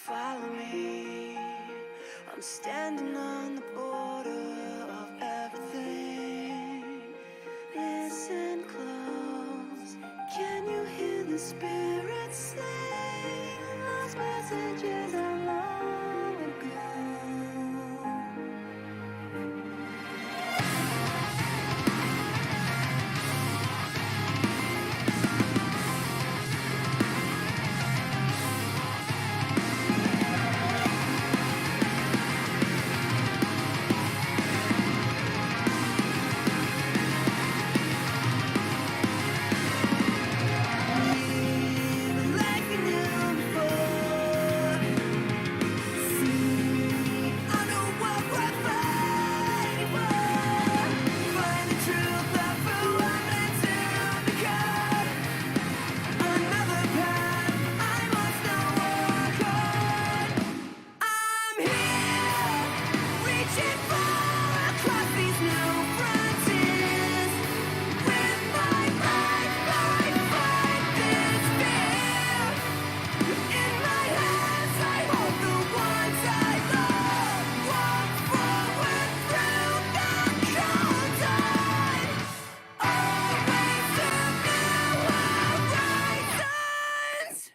Follow me, I'm standing on the border of everything. Listen close, can you hear the spirits sing? Lost messages of long ago. Like we knew before. See, I know what we're fighting for. Find the truth of who I'm meant to become. Another path I must not walk on. I'm here, reaching far across these new frontiers. With my life, I fight this fear. In my hands, I hold the ones I love. Walk forward through the cold tide. Always the new horizons.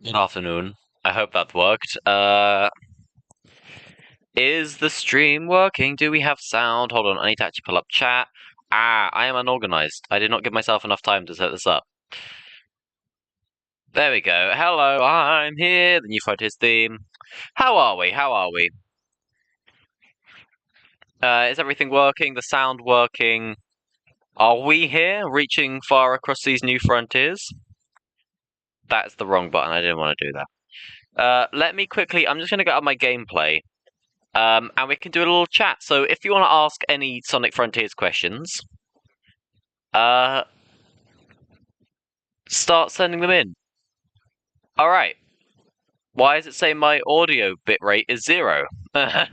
Good afternoon. I hope that worked. Is the stream working? Do we have sound? Hold on, I need to actually pull up chat. I am unorganized. I did not give myself enough time to set this up. There we go. Hello, I'm here. The new Frontiers theme. How are we? How are we? Is everything working? The sound working? Are we here, reaching far across these new frontiers? That's the wrong button. I didn't want to do that. Let me quickly. I'm just going to get up my gameplay. And we can do a little chat. So if you want to ask any Sonic Frontiers questions, start sending them in. All right. Why does it say my audio bitrate is 0? But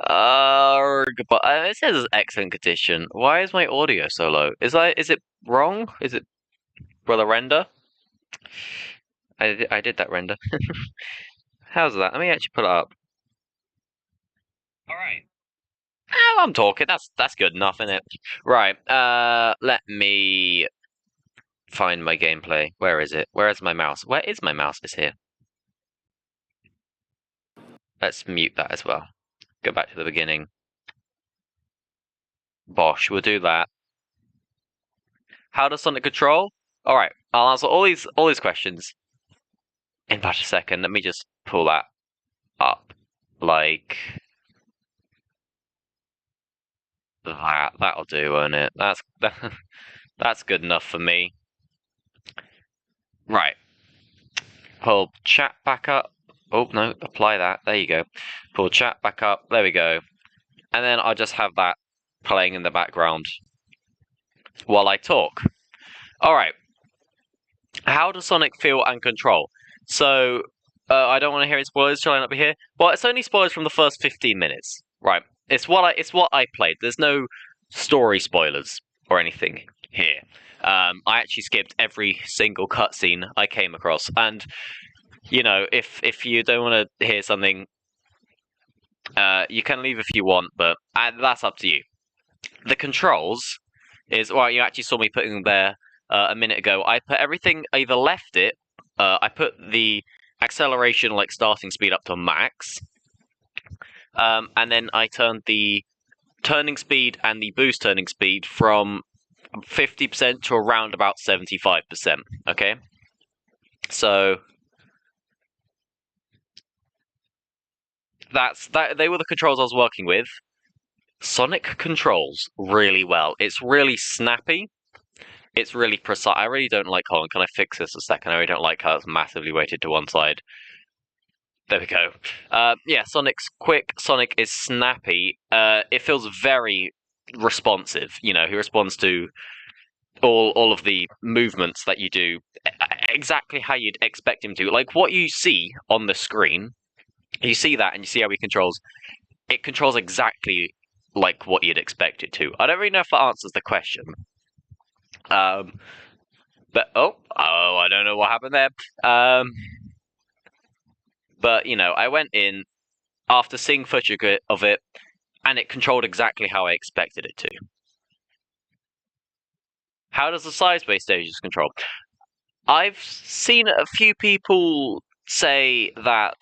it says it's excellent condition. Why is my audio so low? Is it wrong? Is it the render? I did that render. How's that? Let me actually put it up. All right. Oh, I'm talking. That's good enough, isn't it? Right. Let me find my gameplay. Where is it? Where is my mouse? Where is my mouse? It's here. Let's mute that as well. Go back to the beginning. Bosh, we'll do that. How does Sonic control? All right, I'll answer all these questions in about a second. Let me just pull that up like that. That'll do, won't it? That's good enough for me. Right. Pull chat back up. Oh, no, apply that. There you go. Pull chat back up. There we go. And then I'll just have that playing in the background while I talk. All right. How does Sonic feel and control? So, I don't want to hear any spoilers. Shall I not be here? Well, it's only spoilers from the first 15 minutes. Right. It's what I played. There's no story spoilers or anything here. I actually skipped every single cutscene I came across, and you know, if you don't want to hear something, you can leave if you want, but that's up to you. The controls is well, you actually saw me putting them there a minute ago. I put everything either left it. I put the acceleration, like starting speed, up to max, and then I turned the turning speed and the boost turning speed from 50% to around about 75%. Okay, so they were the controls I was working with. Sonic controls really well. It's really snappy. It's really precise. I really don't like. Hold on, can I fix this a second? I really don't like how it's massively weighted to one side. There we go. Yeah, Sonic's quick. Sonic is snappy. It feels very responsive. You know, he responds to all of the movements that you do exactly how you'd expect him to. Like what you see on the screen, you see that and you see how he controls. It controls exactly like what you'd expect it to. I don't really know if that answers the question. But I don't know what happened there. But you know, I went in after seeing footage of it, and it controlled exactly how I expected it to. How does the side-space stages control? I've seen a few people say that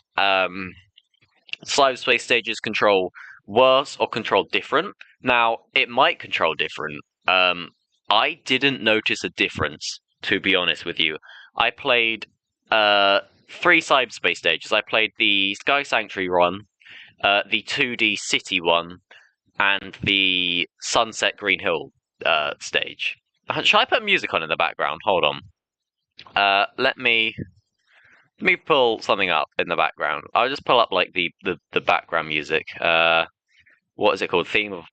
side-space stages control worse or control different. Now, it might control different. I didn't notice a difference, to be honest with you. I played 3 side-space stages. I played the Sky Sanctuary one, the 2D City one, and the Sunset Green Hill stage. Should I put music on in the background? Hold on. Let me pull something up in the background. I'll just pull up like the background music. What is it called? Theme of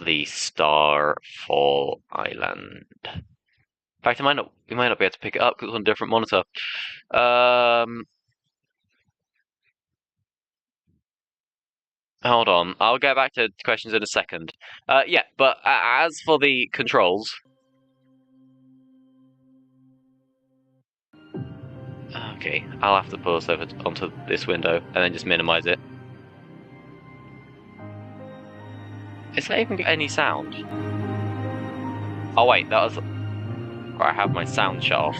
the Starfall Island. In fact, you might not be able to pick it up because it's on a different monitor. Hold on, I'll get back to questions in a second. Yeah, but as for the controls... Okay, I'll have to pause over onto this window and then just minimize it. Is that even any sound? Oh wait, that was... I have my sound shut off.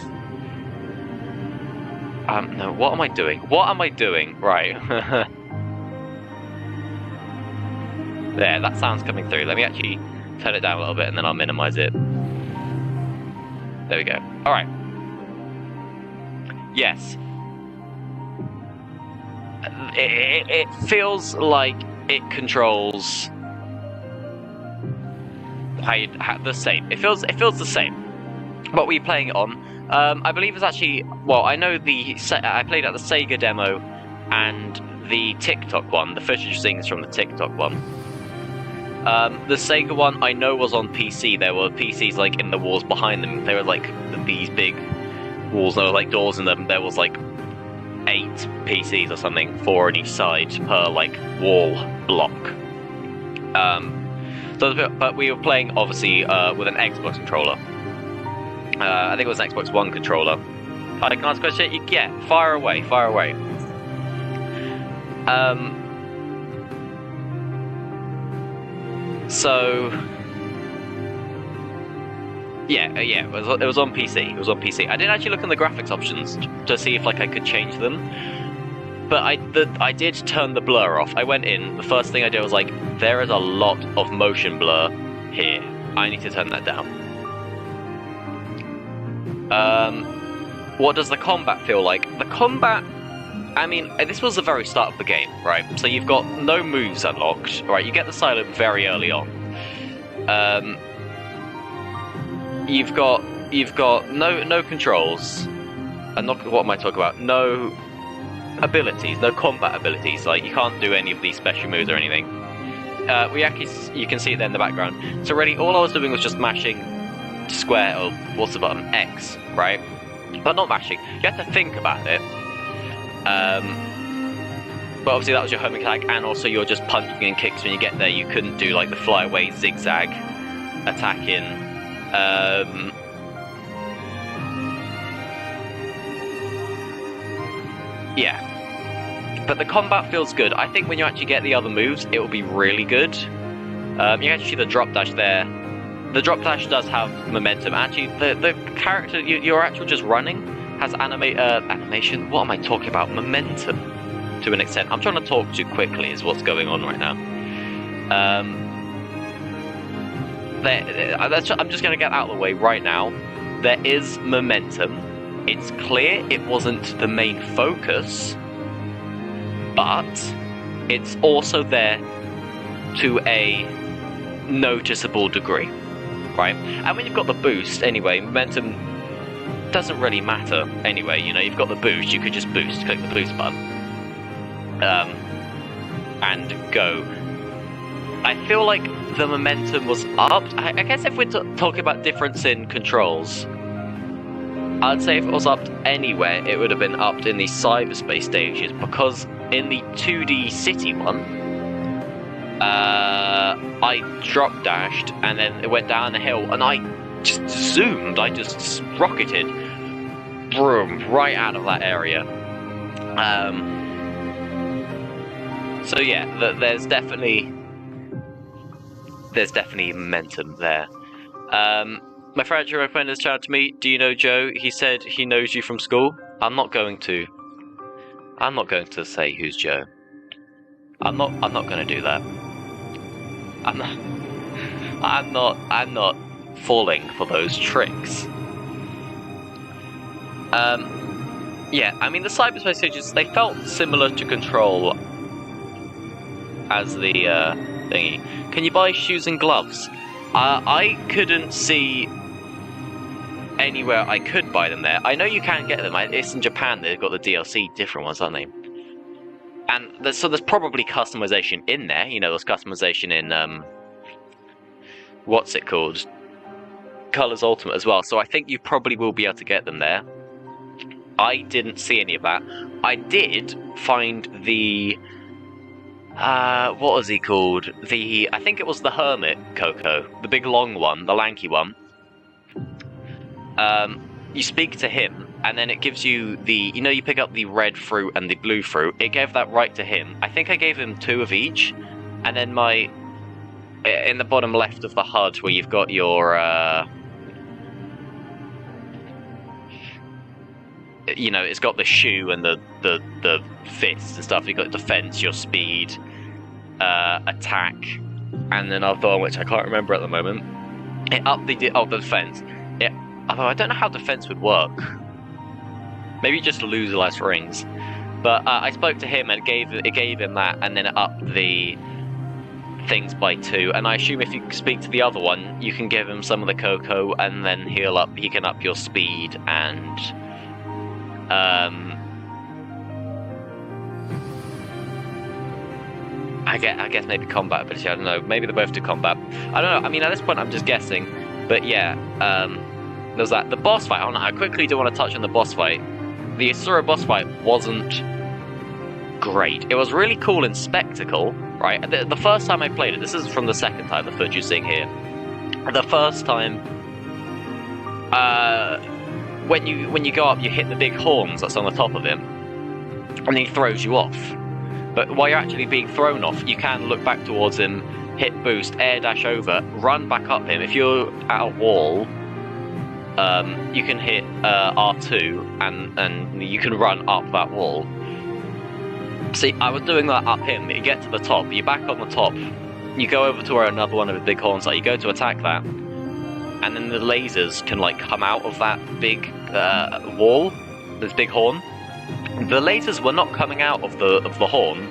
No, what am I doing? What am I doing? Right. There, that sound's coming through. Let me actually turn it down a little bit and then I'll minimize it. There we go. Alright. Yes. It feels like it controls... the same. It feels the same. What were you playing it on? I believe it's actually... Well, I know I played at the Sega demo and the TikTok one. The footage things from the TikTok one. The Sega one I know was on PC. There were PCs like in the walls behind them. There were like these big walls. There were like doors in them. There was like 8 PCs or something, 4 on each side per like wall block. But we were playing obviously with an Xbox controller. I think it was an Xbox One controller. I can ask a question. Yeah, fire away, fire away. So yeah, it was on PC. It was on PC. I didn't actually look in the graphics options to see if like I could change them, but I did turn the blur off. I went in. The first thing I did was like, there is a lot of motion blur here. I need to turn that down. What does the combat feel like? The combat, I mean, this was the very start of the game, right? So you've got no moves unlocked, right? You get the silent very early on. You've got no controls. And what am I talking about? No abilities, no combat abilities. Like you can't do any of these special moves or anything. You can see it there in the background. So really, all I was doing was just mashing square, or what's the button? X, right? But not mashing. You have to think about it. But obviously that was your home mechanic, and also you're just punching and kicks when you get there. You couldn't do like the flyaway zigzag attacking. Yeah. But the combat feels good. I think when you actually get the other moves, it will be really good. You can actually see the drop dash there. The drop dash does have momentum. Actually, the character you're actually just running has animation. What am I talking about? Momentum, to an extent. I'm trying to talk too quickly is what's going on right now. I'm just going to get out of the way right now. There is momentum. It's clear it wasn't the main focus, but it's also there to a noticeable degree, right? And when you've got the boost, anyway, momentum doesn't really matter anyway. You know, you've got the boost, you could just boost, click the boost button, and go. I feel like the momentum was upped. I guess if we're talking about difference in controls, I'd say if it was upped anywhere, it would have been upped in the cyberspace stages, because in the 2D city one, I drop dashed, and then it went down the hill, and I just zoomed. I just rocketed, boom, right out of that area. So yeah, there's definitely momentum there. My friend Joe friend has shouted to me, "Do you know Joe? He said he knows you from school." I'm not going to say who's Joe. I'm not going to do that. I'm not falling for those tricks. Yeah, I mean the cyberspace stages, they felt similar to Control as the thingy. Can you buy shoes and gloves? I couldn't see anywhere I could buy them there. I know you can get them. It's in Japan. They've got the DLC, different ones, aren't they? And so there's probably customization in there. You know, there's customization in what's it called? Colors Ultimate as well. So I think you probably will be able to get them there. I didn't see any of that. I did find the what was he called? I think it was the Hermit Coco, the big long one, the lanky one. You speak to him, and then it gives you the, you pick up the red fruit and the blue fruit. It gave that right to him. I think I gave him 2 of each, and then in the bottom left of the HUD where you've got your it's got the shoe and the fists and stuff. You've got defense, your speed, attack, and then another one which I can't remember at the moment. It upped the defense. Although I don't know how defense would work. Maybe just lose less rings. But I spoke to him and it gave him that, and then it upped the things by 2. And I assume if you speak to the other one, you can give him some of the cocoa, and then he can up your speed and I guess maybe combat ability. I don't know. Maybe they both do combat. I don't know. I mean, at this point, I'm just guessing. But yeah, there's that. The boss fight. I quickly do want to touch on the boss fight. The Asura boss fight wasn't great. It was really cool in spectacle, right? The first time I played it, this is from the second time, the footage you're seeing here. The first time, when you go up, you hit the big horns that's on the top of him, and he throws you off. But while you're actually being thrown off, you can look back towards him, hit boost, air dash over, run back up him. If you're at a wall, you can hit R2 and you can run up that wall. See, I was doing that up him. You get to the top, you're back on the top, you go over to where another one of the big horns are, you go to attack that, and then the lasers can come out of that big wall, this big horn. The lasers were not coming out of the horn,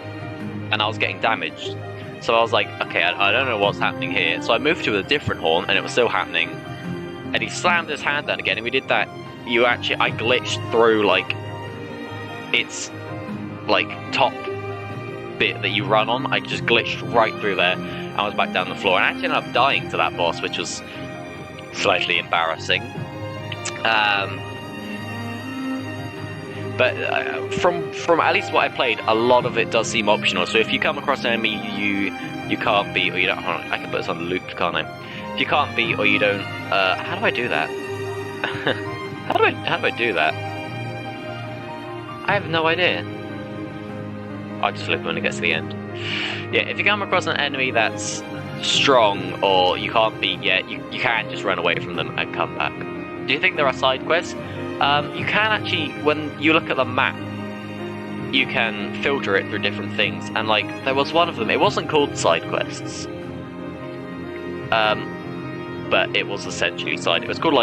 and I was getting damaged. So I was like, okay, I don't know what's happening here. So I moved to a different horn, and it was still happening. And he slammed his hand down again, and we did that. I glitched through its top bit that you run on. I just glitched right through there. I was back down the floor, and I actually ended up dying to that boss, which was slightly embarrassing. But from at least what I played, a lot of it does seem optional. So if you come across an enemy you can't beat, or you don't, hold on, I can put this on loop, can't I? If you can't beat or you don't, how do I do that? how do I do that? I have no idea. I'll just flip when it gets to the end. Yeah, if you come across an enemy that's strong or you can't beat yet, you can just run away from them and come back. Do you think there are side quests? You can actually, when you look at the map, you can filter it through different things, and there was one of them, it wasn't called side quests, but it was essentially it was called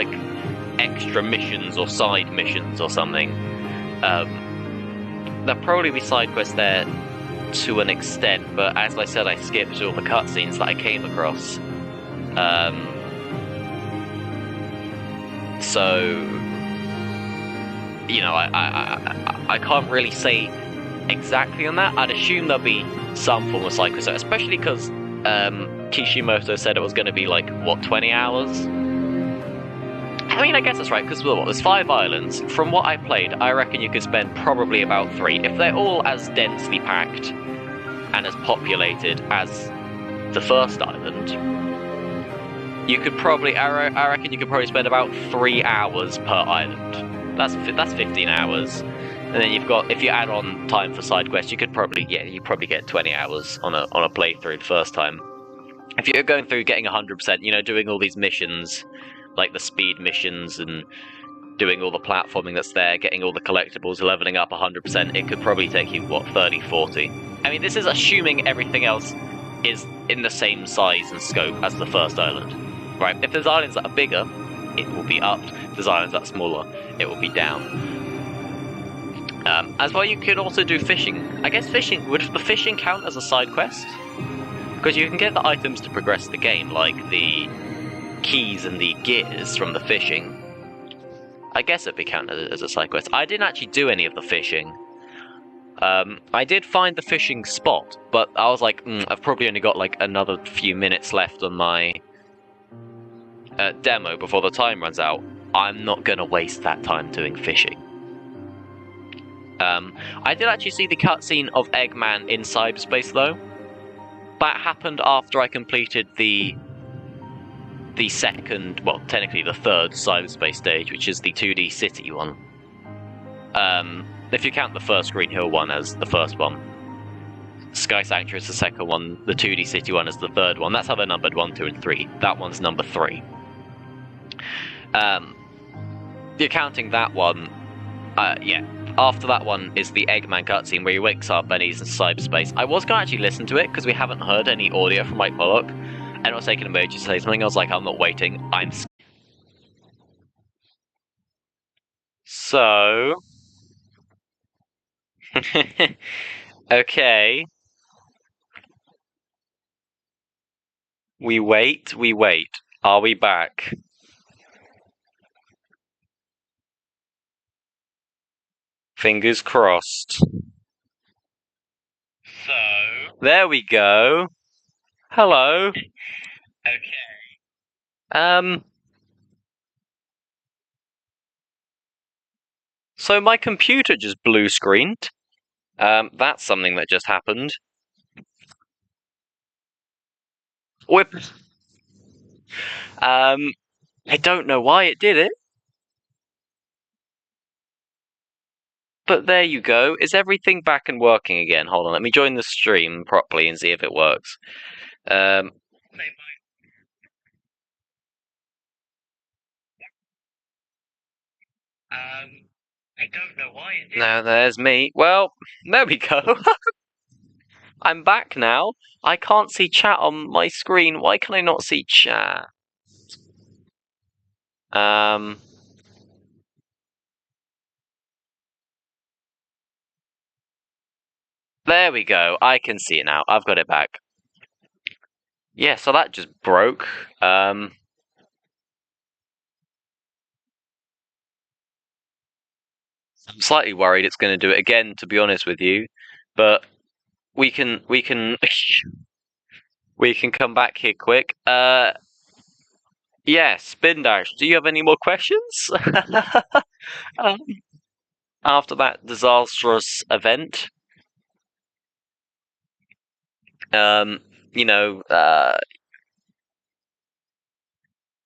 extra missions or side missions or something. There'll probably be side quests there to an extent, but as I said, I skipped all the cutscenes that I came across. So I can't really say exactly on that. I'd assume there'll be some form of side quest, especially because Kishimoto said it was going to be 20 hours. I mean, I guess that's right, because there's 5 islands. From what I played, I reckon you could spend probably about 3 if they're all as densely packed and as populated as the first island, you could probably, I reckon you could probably spend about 3 hours per island. That's 15 hours. And then you've got, if you add on time for side quests, you probably get 20 hours on a playthrough the first time. If you're going through getting 100%, you know, doing all these missions, like the speed missions and doing all the platforming that's there, getting all the collectibles, leveling up 100%, it could probably take you, what, 30, 40? I mean, this is assuming everything else is in the same size and scope as the first island, right? If there's islands that are bigger, it will be upped. If there's islands that are smaller, it will be down. As well, you could also do fishing. I guess fishing, would the fishing count as a side quest? Because you can get the items to progress the game, like the keys and the gears from the fishing. I guess it'd be counted as a side quest. I didn't actually do any of the fishing. I did find the fishing spot, but I was like, I've probably only got like another few minutes left on my demo before the time runs out. I'm not gonna waste that time doing fishing. I did actually see the cutscene of Eggman in cyberspace though. That happened after I completed the second, well, technically the third cyberspace stage, which is the 2D city one. If you count the first Green Hill one as the first one, Sky Sanctuary is the second one, the 2D city one is the third one. That's how they're numbered 1, 2, and 3. That one's number 3. You're counting that one, yeah. After that one is the Eggman cutscene where he wakes up and he's in cyberspace. I was going to actually listen to it because we haven't heard any audio from Mike Pollock. And it was taking a minute to say something. I was like, I'm not waiting. I'm so... Okay. We wait. Are we back? Fingers crossed. So... There we go. Hello. Okay. So my computer just blue screened. That's something that just happened. Whip. I don't know why it did it. But there you go. Is everything back and working again? Hold on, let me join the stream properly and see if it works. I don't know why it did. No, there's me. Well, there we go. I'm back now. I can't see chat on my screen. Why can I not see chat? There we go. I can see it now. I've got it back. Yeah, so that just broke. I'm slightly worried it's going to do it again, to be honest with you. But we can we can come back here quick. Yeah, Spin Dash, do you have any more questions? After that disastrous event, you know,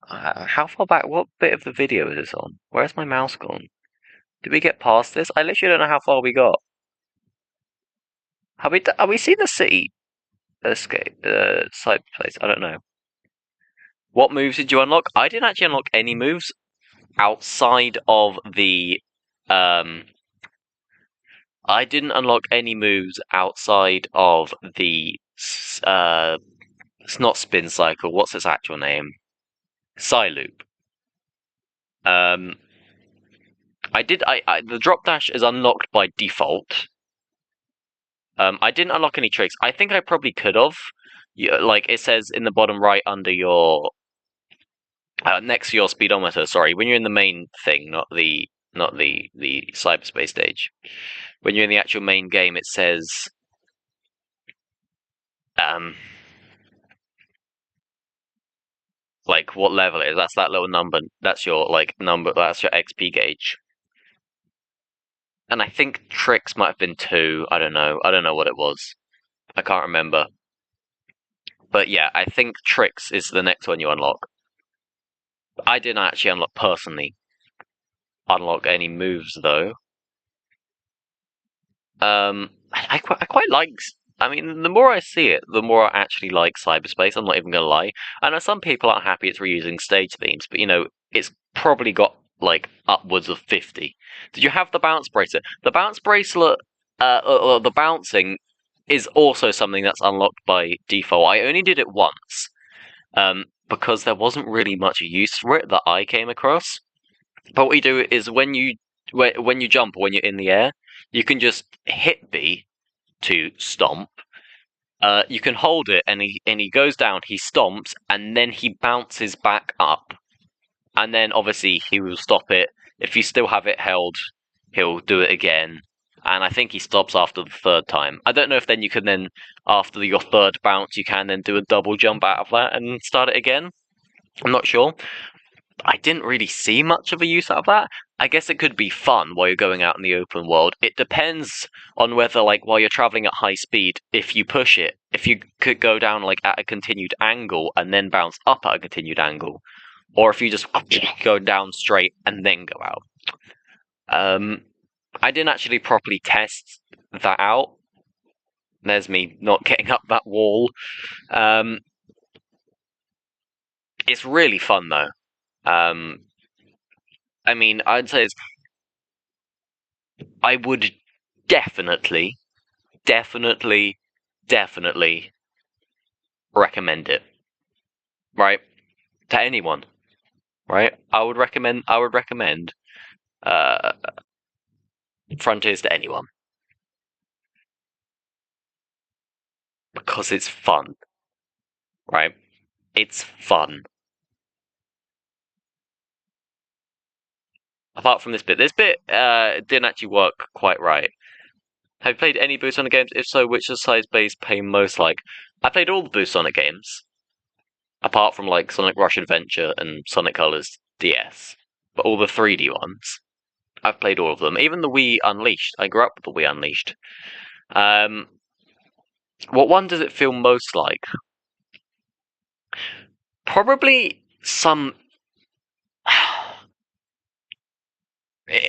how far back? What bit of the video is this on? Where's my mouse gone? Did we get past this? I literally don't know how far we got. Have we seen the city escape side place? I don't know. What moves did you unlock? I didn't actually unlock any moves outside of the I didn't unlock any moves outside of the it's not spin cycle. What's its actual name? Psyloop. The drop dash is unlocked by default. I didn't unlock any tricks. I think I probably could have. Like it says in the bottom right under your next to your speedometer. Sorry, when you're in the main thing, not the cyberspace stage. When you're in the actual main game, it says like what level it is. That's that little number. That's your number. That's your XP gauge. And I think tricks might have been 2. I don't know. I don't know what it was. I can't remember. But yeah, I think tricks is the next one you unlock. I didn't actually unlock any moves though. I quite like. I mean, the more I see it, the more I actually like cyberspace. I'm not even gonna lie. I know some people aren't happy it's reusing stage themes, but it's probably got like upwards of 50. Did you have the bounce bracelet? The bounce bracelet, the bouncing is also something that's unlocked by default. I only did it once, because there wasn't really much use for it that I came across. But what you do is when you jump or when you're in the air, you can just hit B to stomp. You can hold it, and he goes down. He stomps, and then he bounces back up, and then obviously he will stop it. If you still have it held, he'll do it again. And I think he stops after the third time. I don't know if then you can then, after your third bounce, you can then do a double jump out of that and start it again. I'm not sure. I didn't really see much of a use out of that. I guess it could be fun while you're going out in the open world. It depends on whether, like, while you're traveling at high speed, if you push it, if you could go down, like, at a continued angle and then bounce up at a continued angle, or if you just go down straight and then go out. I didn't actually properly test that out. There's me not getting up that wall. It's really fun, though. I mean, I'd say I would definitely recommend it. Right? To anyone. Right? I would recommend uh, Frontiers to anyone. Because it's fun. Right? It's fun. Apart from this bit didn't actually work quite right. Have you played any Boost Sonic games? If so, which size base pay most like? I played all the Boost Sonic games, apart from like Sonic Rush Adventure and Sonic Colors DS, but all the 3D ones. I've played all of them, even the Wii Unleashed. I grew up with the Wii Unleashed. What one does it feel most like? Probably some.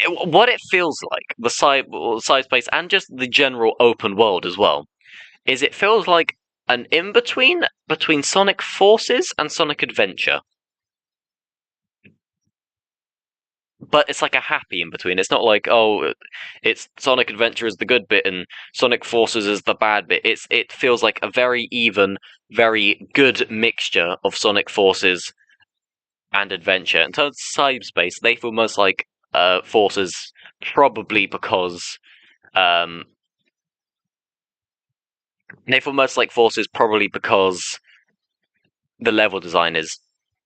What it feels like, the side space, and just the general open world as well, is it feels like an in-between between Sonic Forces and Sonic Adventure. But it's like a happy in-between. It's not like, oh, it's Sonic Adventure is the good bit and Sonic Forces is the bad bit. It feels like a very even, very good mixture of Sonic Forces and Adventure. In terms of cyberspace, they feel most like Forces, probably because they feel most like Forces, probably because the level design is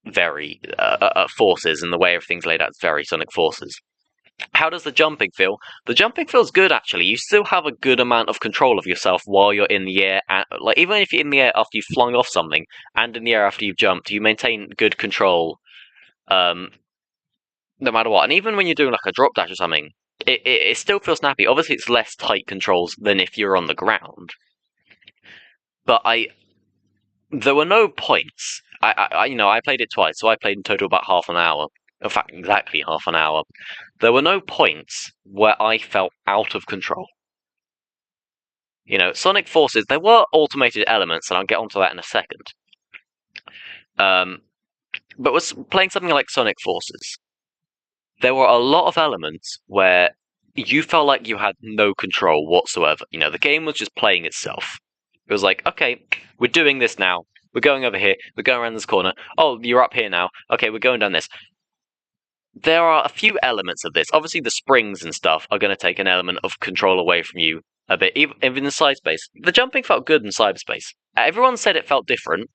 very Forces, and the way everything's laid out is very Sonic Forces. How does the jumping feel? The jumping feels good, actually. You still have a good amount of control of yourself while you're in the air. Like, even if you're in the air after you've flung off something, and in the air after you've jumped, you maintain good control, no matter what. And even when you're doing like a drop dash or something, it still feels snappy. Obviously, it's less tight controls than if you're on the ground. But there were no points. I played it twice, so I played in total about half an hour. In fact, exactly half an hour. There were no points where I felt out of control. Sonic Forces, there were automated elements, and I'll get onto that in a second. But was playing something like Sonic Forces, there were a lot of elements where you felt like you had no control whatsoever. The game was just playing itself. It was like, okay, we're doing this now. We're going over here. We're going around this corner. Oh, you're up here now. Okay, we're going down this. There are a few elements of this. Obviously, the springs and stuff are going to take an element of control away from you a bit, even in cyberspace. The jumping felt good in cyberspace. Everyone said it felt different.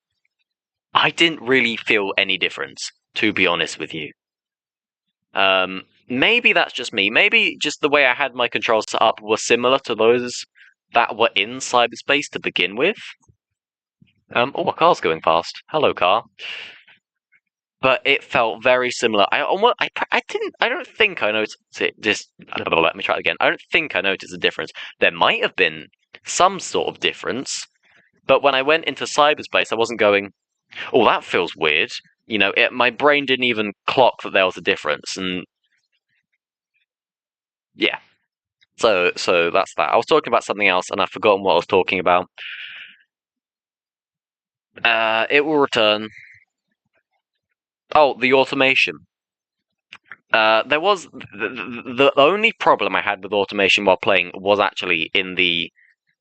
I didn't really feel any difference, to be honest with you. Maybe that's just me. Maybe just the way I had my controls set up were similar to those that were in cyberspace to begin with. Oh, a car's going past. Hello, car. But it felt very similar. I don't think I noticed it. Let me try it again. I don't think I noticed a difference. There might have been some sort of difference, But when I went into cyberspace, I wasn't going, oh, that feels weird. My brain didn't even clock that there was a difference, and yeah. So that's that. I was talking about something else, and I've forgotten what I was talking about. It will return. Oh, the automation. There was the only problem I had with automation while playing was actually in the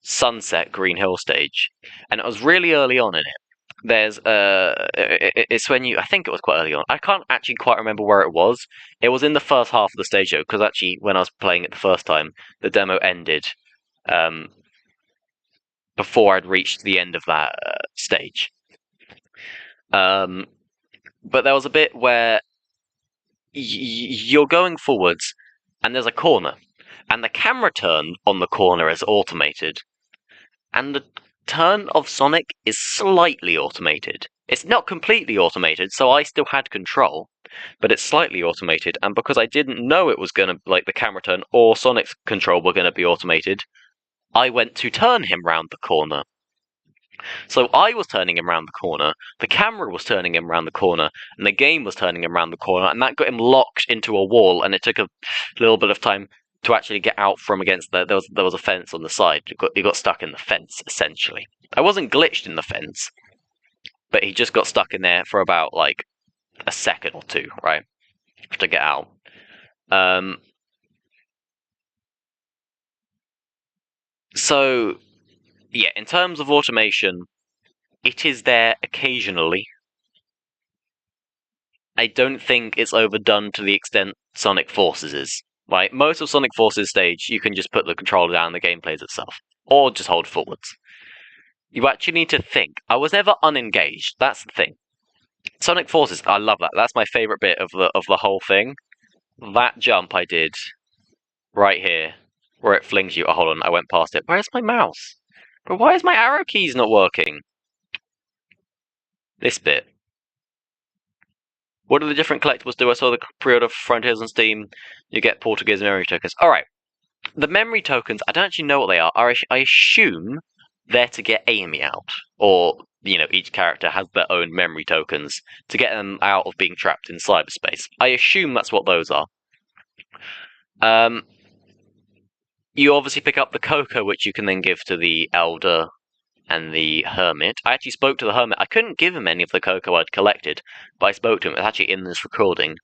Sunset Green Hill stage, and it was really early on in it. There's it's when I think it was quite early on. I can't actually quite remember where it was. It was in the first half of the stage though, because actually when I was playing it the first time, the demo ended um, before I'd reached the end of that stage. But there was a bit where you're going forwards, and there's a corner, and the camera turn on the corner is automated, and the turn of Sonic is slightly automated. It's not completely automated, so I still had control, but it's slightly automated, and because I didn't know it was gonna, like, the camera turn or Sonic's control were gonna be automated, I went to turn him round the corner. So I was turning him around the corner, the camera was turning him around the corner, and the game was turning him around the corner, and that got him locked into a wall, and it took a little bit of time to actually get out from against there was a fence on the side. He got stuck in the fence, essentially. I wasn't glitched in the fence, but he just got stuck in there for about, like, a second or two, right? To get out. So, yeah, in terms of automation, it is there occasionally. I don't think it's overdone to the extent Sonic Forces is. Like, most of Sonic Forces stage, you can just put the controller down and the game plays itself. Or just hold forwards. You actually need to think. I was never unengaged, that's the thing. Sonic Forces, I love that. That's my favourite bit of the whole thing. That jump I did right here, where it flings you. Oh, hold on, I went past it. Where's my mouse? But why is my arrow keys not working? This bit. What do the different collectibles do? I saw the pre-order for Frontiers on Steam. You get Portuguese memory tokens. Alright. The memory tokens, I don't actually know what they are. I assume they're to get Amy out. Or, each character has their own memory tokens to get them out of being trapped in cyberspace. I assume that's what those are. You obviously pick up the Coco, which you can then give to the Elder and the Hermit. I actually spoke to the Hermit. I couldn't give him any of the Coco I'd collected, but I spoke to him. It's actually in this recording.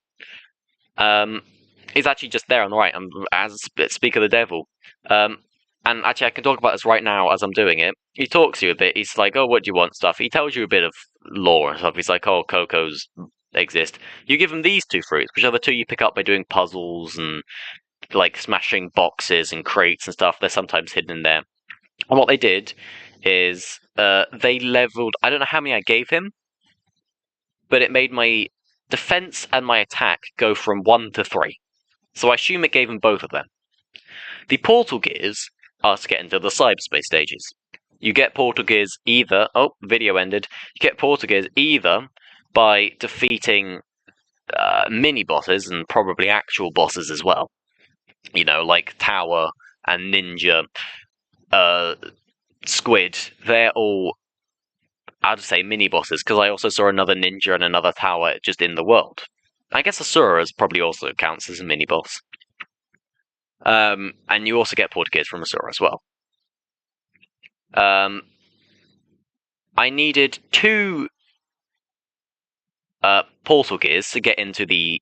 He's actually just there on the right, as Speak of the Devil. And actually, I can talk about this right now as I'm doing it. He talks to you a bit. He's like, oh, what do you want stuff? He tells you a bit of lore and stuff. He's like, oh, Cocos exist. You give him these two fruits, which are the two you pick up by doing puzzles and, like, smashing boxes and crates and stuff. They're sometimes hidden in there. And what they did is they leveled. I don't know how many I gave him, but it made my defense and my attack go from 1 to 3. So I assume it gave him both of them. The portal gears are to get into the cyberspace stages. You get portal gears either. Oh, video ended. You get portal gears either by defeating mini bosses and probably actual bosses as well. Like Tower and Ninja, Squid. They're all, I'd say, mini bosses, because I also saw another Ninja and another Tower just in the world. I guess Asura's probably also counts as a mini boss. And you also get portal gears from Asura as well. I needed 2 portal gears to get into the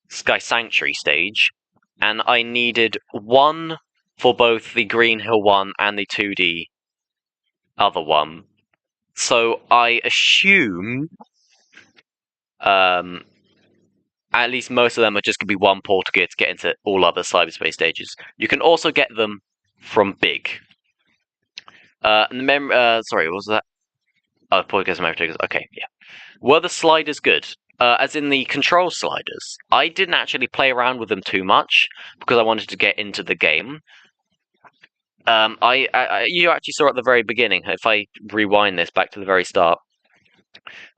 Sky Sanctuary stage, and I needed 1 for both the Green Hill one and the 2D other one. So I assume at least most of them are just going to be 1 portal gear to get into all other cyberspace stages. You can also get them from Big. Sorry, what was that? Oh, portal gears and memory tokens. Okay, yeah. Were the sliders good? As in the control sliders. I didn't actually play around with them too much because I wanted to get into the game. You actually saw at the very beginning. If I rewind this back to the very start,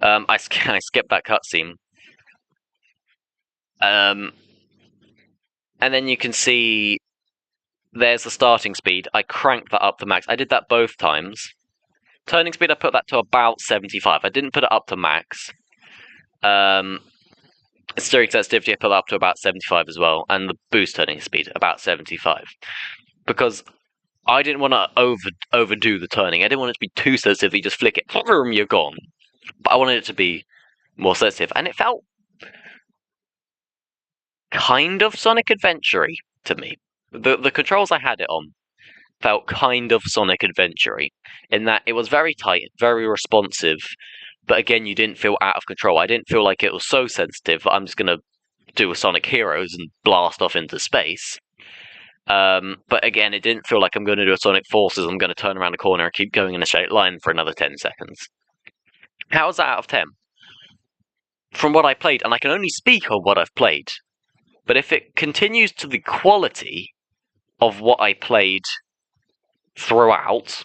I skipped that cutscene. And then you can see there's the starting speed. I cranked that up to max. I did that both times. Turning speed, I put that to about 75. I didn't put it up to max. Steering sensitivity, I put that up to about 75 as well, and the boost turning speed about 75, because I didn't want to overdo the turning. I didn't want it to be too sensitive. You just flick it, boom, you're gone. But I wanted it to be more sensitive, and it felt kind of Sonic Adventure-y to me. The controls I had it on felt kind of Sonic Adventure-y, in that it was very tight, very responsive, but again, you didn't feel out of control. I didn't feel like it was so sensitive that I'm just going to do a Sonic Heroes and blast off into space. But again, it didn't feel like I'm going to do a Sonic Forces, I'm going to turn around the corner and keep going in a straight line for another 10 seconds. How is that out of 10? From what I played, and I can only speak on what I've played, but if it continues to the quality of what I played throughout,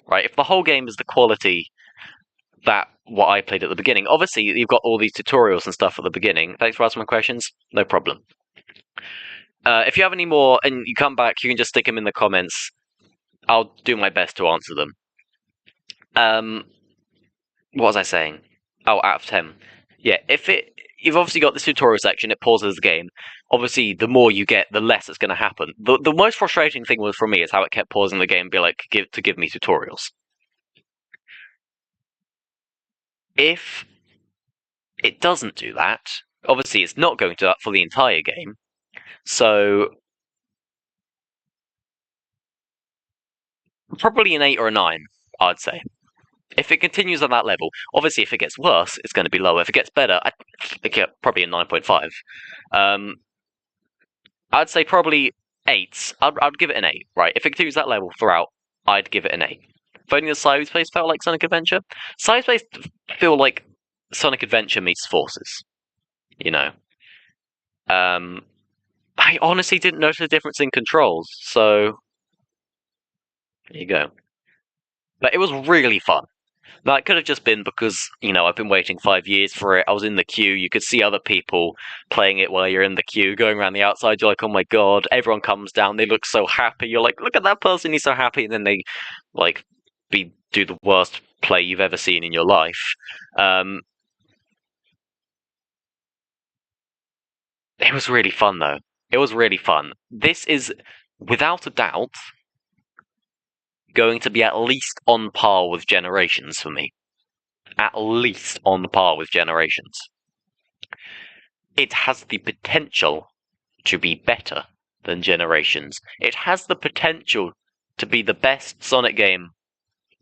right, if the whole game is the quality that what I played at the beginning, obviously you've got all these tutorials and stuff at the beginning. Thanks for asking my questions, no problem. If you have any more and you come back, you can just stick them in the comments. I'll do my best to answer them. What was I saying? Oh, out of 10. Yeah, you've obviously got this tutorial section, it pauses the game. Obviously, the more you get, the less it's going to happen. The most frustrating thing was for me is how it kept pausing the game and be like, give me tutorials. If it doesn't do that, obviously it's not going to do that for the entire game. So probably an 8 or a 9, I'd say. If it continues on that level, obviously if it gets worse, it's going to be lower. If it gets better, I'd probably a 9.5. I'd say probably 8s. I'd give it an 8, right? If it continues that level throughout, I'd give it an 8. If only the Cyberspace felt like Sonic Adventure. Cyberspace feel like Sonic Adventure meets Forces. You know. I honestly didn't notice a difference in controls, so there you go. But it was really fun. Now, it could have just been because, I've been waiting 5 years for it. I was in the queue. You could see other people playing it while you're in the queue, going around the outside. You're like, oh my god. Everyone comes down. They look so happy. You're like, look at that person. He's so happy. And then they, do the worst play you've ever seen in your life. It was really fun, though. It was really fun. This is, without a doubt, going to be at least on par with Generations for me. At least on par with Generations. It has the potential to be better than Generations. It has the potential to be the best Sonic game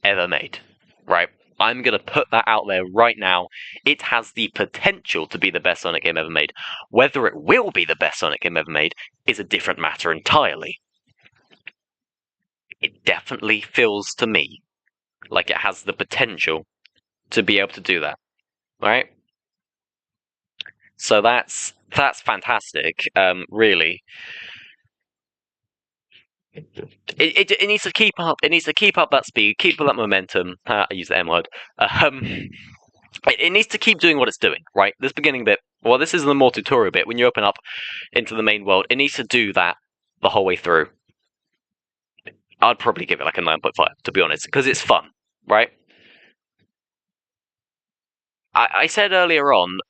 ever made. Right? I'm going to put that out there right now. It has the potential to be the best Sonic game ever made. Whether it will be the best Sonic game ever made is a different matter entirely. It definitely feels to me like it has the potential to be able to do that. Right? So that's fantastic, really. It needs to keep up. It needs to keep up that speed, keep up that momentum. I use the M word. It needs to keep doing what it's doing, right? This beginning bit, well, this is the more tutorial bit. When you open up into the main world, it needs to do that the whole way through. I'd probably give it like a 9.5, to be honest, because it's fun, right? I said earlier on,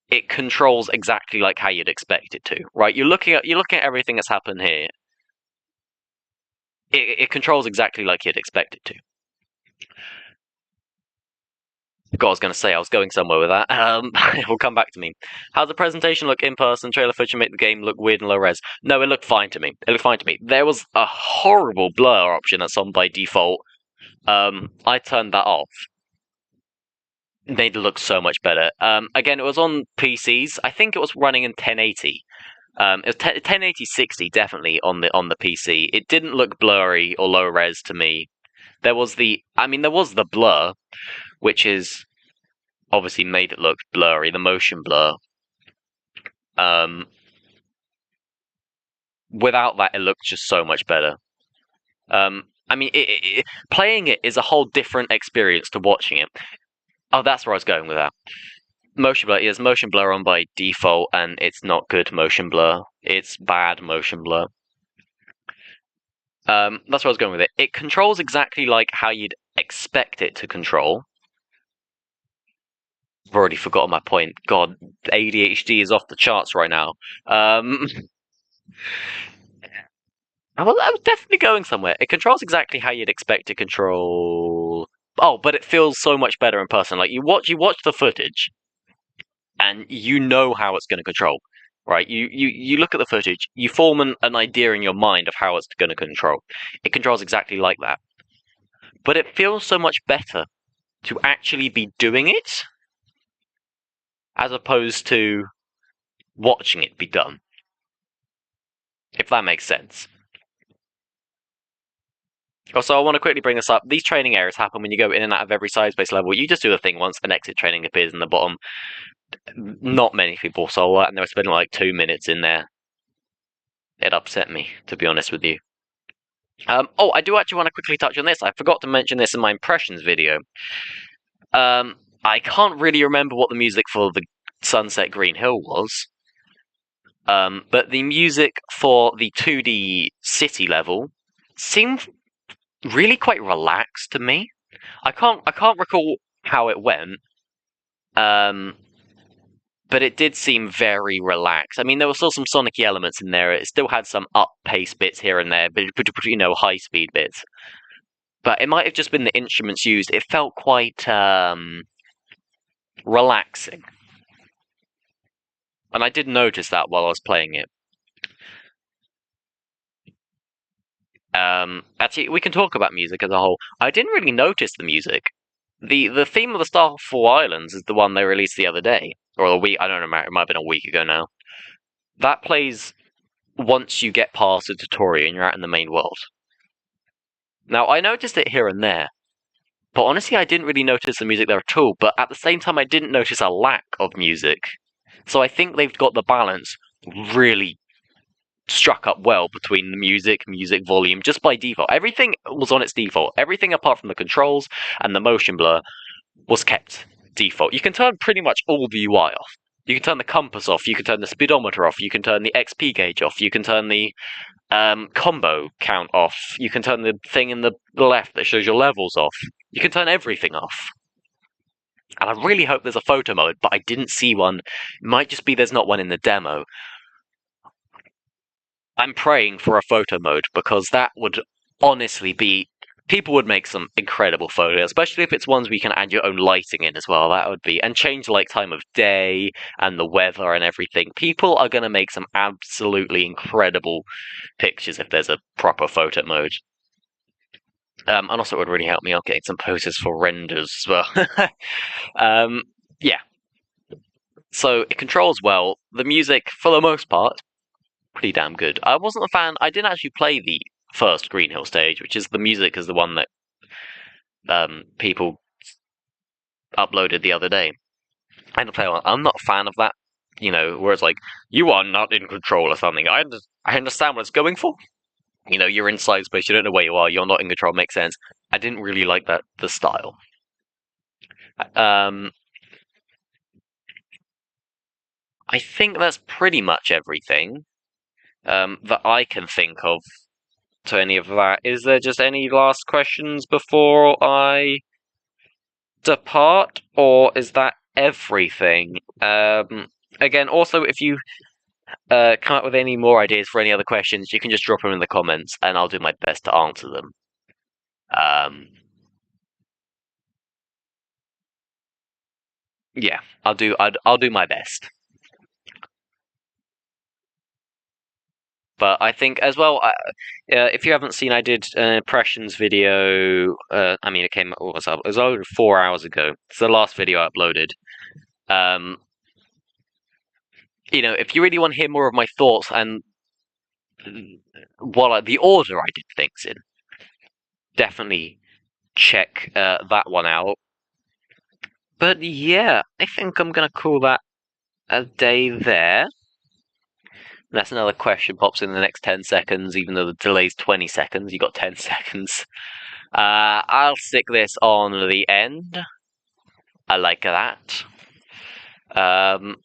it controls exactly like how you'd expect it to, right? You're looking at everything that's happened here. It controls exactly like you'd expect it to. God, I was going to say I was going somewhere with that. It will come back to me. How's the presentation look in person? Trailer footage make the game look weird and low res. No, it looked fine to me. There was a horrible blur option that's on by default. I turned that off. It made it look so much better. Again, it was on PCs. I think it was running in 1080. It was 1080 60 definitely on the PC. It didn't look blurry or low res to me. There was the blur, which is obviously made it look blurry, the motion blur. Without that, it looked just so much better. Playing it is a whole different experience to watching it. Oh, that's where I was going with that. Motion blur, yes, motion blur on by default, and it's not good motion blur. It's bad motion blur. That's where I was going with it. It controls exactly like how you'd expect it to control. I've already forgotten my point. God, ADHD is off the charts right now. I was definitely going somewhere. It controls exactly how you'd expect to control. Oh, but it feels so much better in person. Like you watch the footage, and you know how it's going to control, right? You look at the footage, you form an idea in your mind of how it's going to control. It controls exactly like that, but it feels so much better to actually be doing it as opposed to watching it be done. If that makes sense. Also, I want to quickly bring this up. These training errors happen when you go in and out of every side-space level. You just do the thing once, an exit training appears in the bottom. Not many people saw that, and they were spending like 2 minutes in there. It upset me, to be honest with you. Oh, I do actually want to quickly touch on this. I forgot to mention this in my impressions video. I can't really remember what the music for the Sunset Green Hill was. But the music for the 2D city level seemed really quite relaxed to me. I can't recall how it went. But it did seem very relaxed. I mean, there were still some Sonic-y elements in there. It still had some up-pace bits here and there, but high-speed bits. But it might have just been the instruments used. It felt quite relaxing, and I did notice that while I was playing it. Actually, we can talk about music as a whole. I didn't really notice the music. The theme of the Starfall Islands is the one they released the other day, or a week. I don't know. It might have been a week ago now. That plays once you get past the tutorial and you're out in the main world. Now, I noticed it here and there, but honestly, I didn't really notice the music there at all. But at the same time, I didn't notice a lack of music. So I think they've got the balance really struck up well between the music volume, just by default. Everything was on its default. Everything apart from the controls and the motion blur was kept default. You can turn pretty much all the UI off. You can turn the compass off, you can turn the speedometer off, you can turn the XP gauge off, you can turn the combo count off, you can turn the thing in the left that shows your levels off. You can turn everything off. And I really hope there's a photo mode, but I didn't see one. It might just be there's not one in the demo. I'm praying for a photo mode, because that would honestly be... People would make some incredible photos, especially if it's ones where you can add your own lighting in as well. That would be... And change, like, time of day and the weather and everything. People are going to make some absolutely incredible pictures if there's a proper photo mode. And also it would really help me out getting some poses for renders as well. Yeah. So it controls well. The music, for the most part, pretty damn good. I wasn't a fan. I didn't actually play the first Green Hill stage, which is the music is the one that people uploaded the other day. I didn't play one. I'm not a fan of that. Where it's like, you are not in control or something. I understand what it's going for. You're inside space, you don't know where you are, you're not in control, makes sense. I didn't really like the style. I think that's pretty much everything that I can think of to any of that. Is there just any last questions before I depart, or is that everything? Again, also, if you come up with any more ideas for any other questions, you can just drop them in the comments, and I'll do my best to answer them. Yeah, I'll do my best. But I think as well, if you haven't seen, I did an impressions video. I mean, it came what was up? It was over 4 hours ago. It's the last video I uploaded. If you really want to hear more of my thoughts and the order I did things in, definitely check that one out. But yeah, I think I'm gonna call that a day there. Unless another question pops in the next 10 seconds, even though the delay's 20 seconds, you got 10 seconds. I'll stick this on the end. I like that. And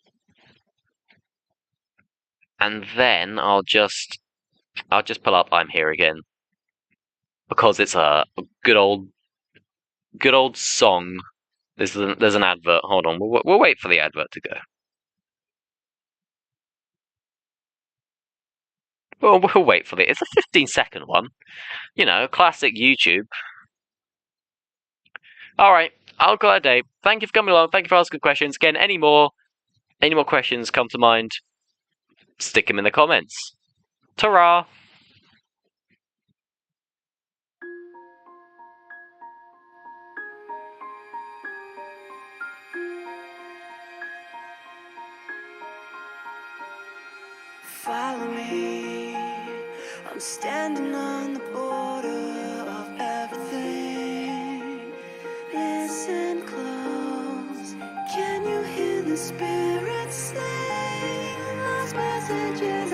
then I'll just pull up I'm Here Again. Because it's a good old good old song. There's an advert. Hold on, we'll wait for the advert to go. We'll wait for it. It's a 15-second one. You know, classic YouTube. All right, I'll call it a day. Thank you for coming along. Thank you for asking questions. Again, any more questions come to mind, stick them in the comments. Ta-ra! Follow me, I'm standing on the border of everything. Listen close, can you hear the spirits sing? Lost messages